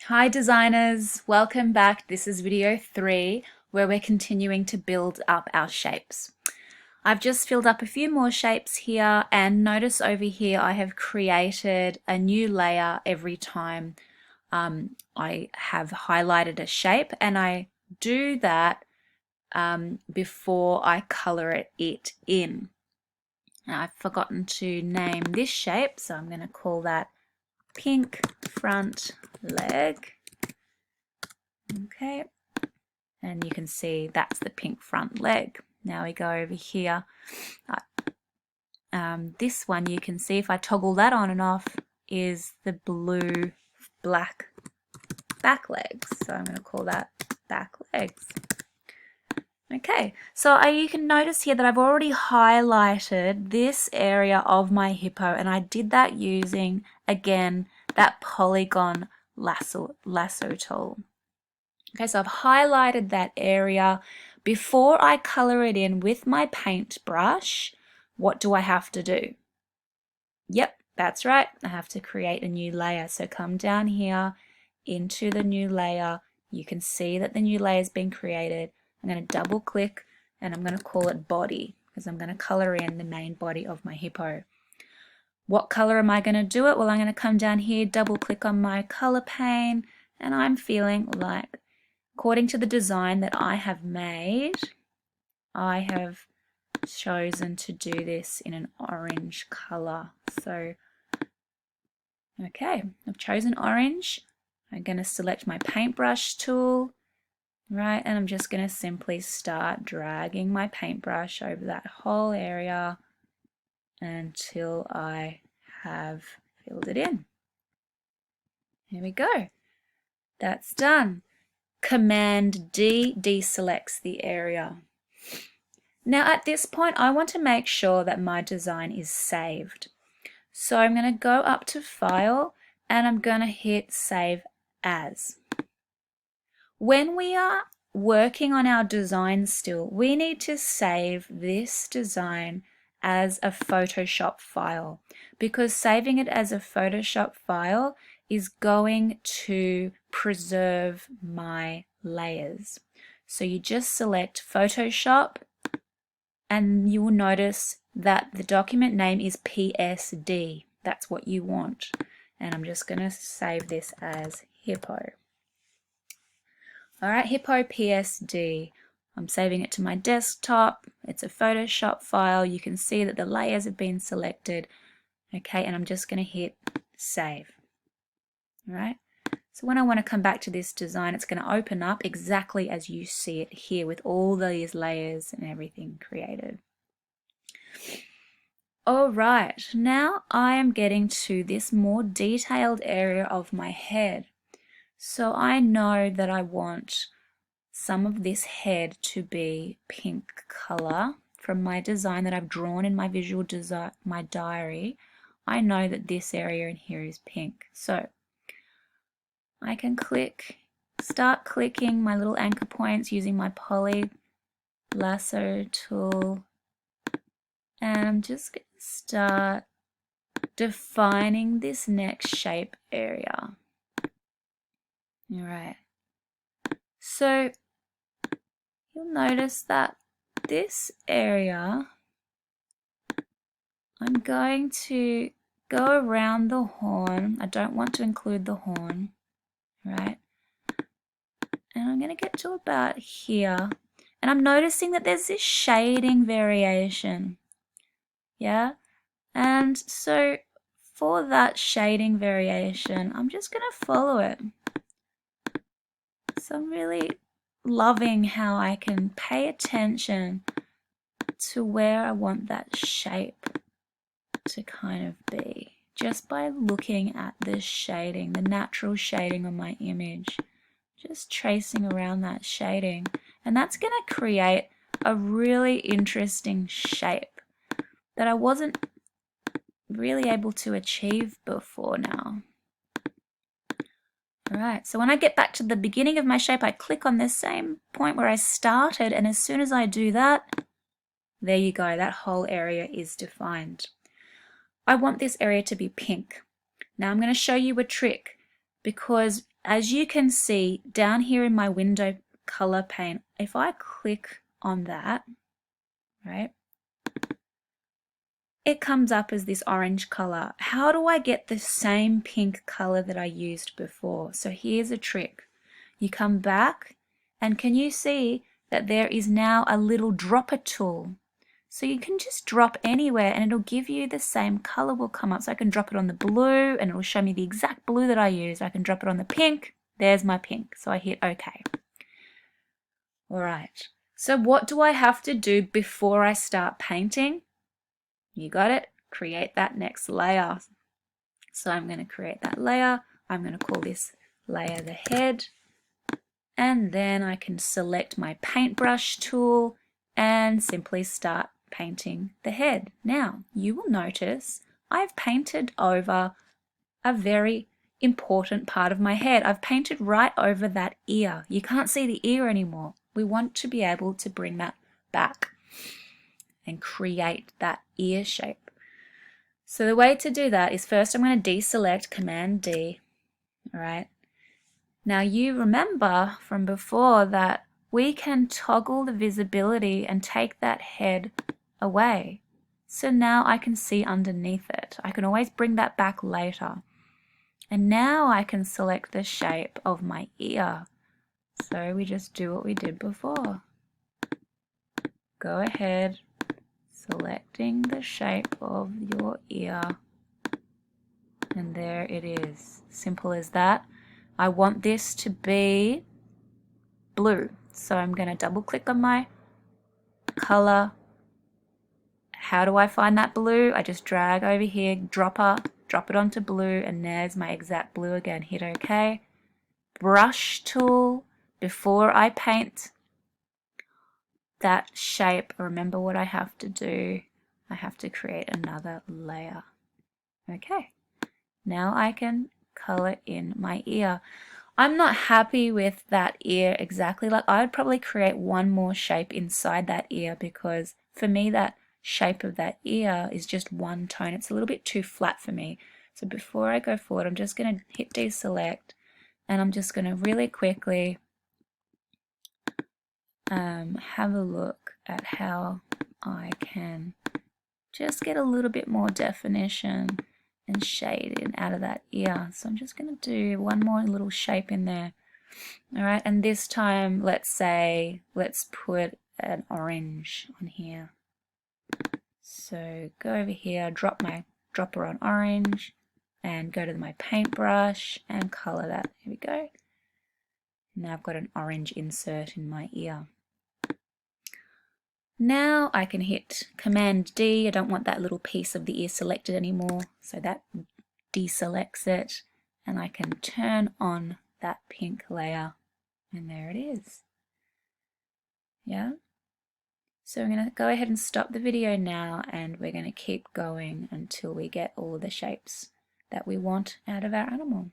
Hi designers, welcome back. This is video 3 where we're continuing to build up our shapes. I've just filled up a few more shapes here, and notice over here I have created a new layer every time I have highlighted a shape, and I do that before I color it in. Now, I've forgotten to name this shape, so I'm going to call that pink front leg. Okay, and you can see that's the pink front leg. Now we go over here. This one you can see if I toggle that on and off is the blue black back legs. So I'm going to call that back legs. Okay, so you can notice here that I've already highlighted this area of my hippo, and I did that using, again, that polygon lasso tool. Okay, so I've highlighted that area. Before I color it in with my paintbrush, what do I have to do? Yep, that's right. I have to create a new layer. So come down here into the new layer. You can see that the new layer has been created. I'm going to double click and I'm going to call it body because I'm going to color in the main body of my hippo. What color am I going to do it? Well, I'm going to come down here, double click on my color pane, and I'm feeling like, according to the design that I have made, I have chosen to do this in an orange color. So, okay, I've chosen orange. I'm going to select my paintbrush tool, right, and I'm just going to simply start dragging my paintbrush over that whole area until I have filled it in. Here we go. That's done. Command D deselects the area. Now at this point I want to make sure that my design is saved. So I'm going to go up to File and I'm going to hit Save As. When we are working on our design still, we need to save this design as a Photoshop file, because saving it as a Photoshop file is going to preserve my layers. So you just select Photoshop and you will notice that the document name is PSD. That's what you want. And I'm just going to save this as Hippo. Alright, Hippo PSD. I'm saving it to my desktop. It's a Photoshop file. You can see that the layers have been selected. Okay, and I'm just going to hit Save. Alright, so when I want to come back to this design, it's going to open up exactly as you see it here with all these layers and everything created. Alright, now I am getting to this more detailed area of my head. So I know that I want some of this head to be pink color from my design that I've drawn in my visual design, my diary. I know that this area in here is pink. So I can start clicking my little anchor points using my poly lasso tool, and I'm just going to start defining this next shape area. All right. So you'll notice that this area, I'm going to go around the horn. I don't want to include the horn, right? And I'm going to get to about here. And I'm noticing that there's this shading variation. Yeah? And so for that shading variation, I'm just going to follow it. So I'm really loving how I can pay attention to where I want that shape to kind of be, just by looking at this shading, the natural shading on my image, just tracing around that shading, and that's going to create a really interesting shape that I wasn't really able to achieve before now. Alright, so when I get back to the beginning of my shape, I click on this same point where I started, and as soon as I do that, there you go, that whole area is defined. I want this area to be pink. Now I'm going to show you a trick, because as you can see down here in my window color pane, if I click on that, right, it comes up as this orange color. How do I get the same pink color that I used before? So here's a trick. You come back, and can you see that there is now a little dropper tool? So you can just drop anywhere and it'll give you the same color will come up. So I can drop it on the blue and it'll show me the exact blue that I used. I can drop it on the pink. There's my pink. So I hit OK. All right. So what do I have to do before I start painting? You got it. Create that next layer. So I'm going to create that layer. I'm going to call this layer the head. And then I can select my paintbrush tool and simply start painting the head. Now, you will notice I've painted over a very important part of my head. I've painted right over that ear. You can't see the ear anymore. We want to be able to bring that back and create that ear shape. So the way to do that is first I'm going to deselect, Command D, all right? Now you remember from before that we can toggle the visibility and take that head away. So now I can see underneath it. I can always bring that back later. And now I can select the shape of my ear. So we just do what we did before. Go ahead, selecting the shape of your ear. And there it is. Simple as that. I want this to be blue. So I'm going to double click on my color. How do I find that blue? I just drag over here, drop it onto blue, and there's my exact blue again. Hit OK. Brush tool. Before I paint that shape, remember what I have to do. I have to create another layer. Okay. Now I can color in my ear. I'm not happy with that ear exactly. Like I would probably create one more shape inside that ear because for me that shape of that ear is just one tone. It's a little bit too flat for me. So before I go forward, I'm just going to hit deselect and I'm just going to really quickly have a look at how I can just get a little bit more definition and shading out of that ear. So I'm just going to do one more little shape in there. All right, and this time let's put an orange on here. So go over here, drop my dropper on orange and go to my paintbrush and color that. Here we go. Now I've got an orange insert in my ear. Now I can hit Command D. I don't want that little piece of the ear selected anymore, so that deselects it, and I can turn on that pink layer, and there it is. Yeah. So I'm going to go ahead and stop the video now, and we're going to keep going until we get all the shapes that we want out of our animal.